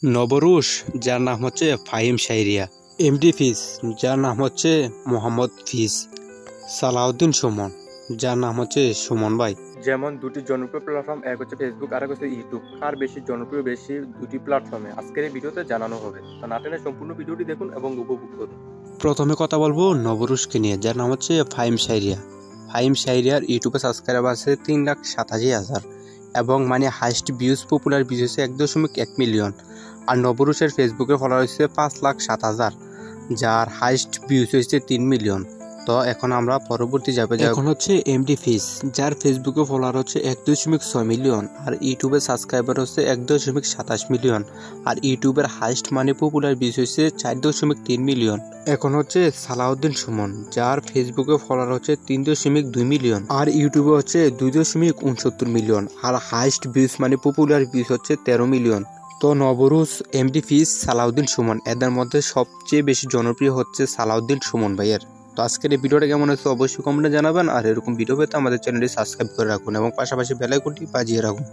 নবরুশ, যার নাম হচ্ছে ফাহিম শাহরিয়া, এমডি ফিজ, যার নাম হচ্ছে মোহাম্মদ ফিজ, সালাউদ্দিন সুমন, যার নাম হচ্ছে সুমন ভাই। যেমন দুটি জনপ্রিয় প্ল্যাটফর্ম, এক হচ্ছে ফেসবুক আর এক হচ্ছে ইউটিউব। কার বেশি জনপ্রিয় বেশি দুটি প্ল্যাটফর্মে আজকের এই ভিডিওতে জানানো হবে। তো না টেনে সম্পূর্ণ ভিডিওটি দেখুন এবং উপভোগ করুন। প্রথমে কথা বলবো নবরুশকে নিয়ে, যার নাম হচ্ছে ফাহিম শাহরিয়া। ফাহিম শাহরিয়ার ইউটিউবে সাবস্ক্রাইবার আছে 3,87,000 এবং মানে হাইস্ট ভিউজ, পপুলার ভিউজ হচ্ছে 1.1 মিলিয়ন। আর নবরুশের ফেসবুকে ফলোয়ার হচ্ছে 5,07,000, যার হাইস্ট ভিউজ হচ্ছে 3 মিলিয়ন। তো এখন আমরা পরবর্তী যাবে, এখন হচ্ছে এমডি ফিস, যার ফেসবুকে ফলোয়ার হচ্ছে 1.6 মিলিয়ন আর ইউটিউবের সাবস্ক্রাইবার হচ্ছে 1.27 মিলিয়ন। আর ইউটিউবের হাইস্ট মানে পপুলার ভিউজ হচ্ছে 4.3 মিলিয়ন। এখন হচ্ছে সালাউদ্দিন সুমন, যার ফেসবুকে ফলোয়ার হচ্ছে 3.2 মিলিয়ন আর ইউটিউবে হচ্ছে 2.69 মিলিয়ন। আর হাইস্ট ভিউজ মানে পপুলার ভিউজ হচ্ছে 13 মিলিয়ন। তো নবরুশ, এমডি ফিস, সালাউদ্দিন সুমন, এদের মধ্যে সবচেয়ে বেশি জনপ্রিয় হচ্ছে সালাউদ্দিন সুমন ভাইয়ের। তো আজকের এই ভিডিওটা কেমন হচ্ছে অবশ্যই কমেন্টে জানাবেন। আর এরকম ভিডিও পেতে আমাদের চ্যানেলটি সাবস্ক্রাইব করে রাখুন এবং পাশাপাশি বেল আইকনটি বাজিয়ে রাখুন।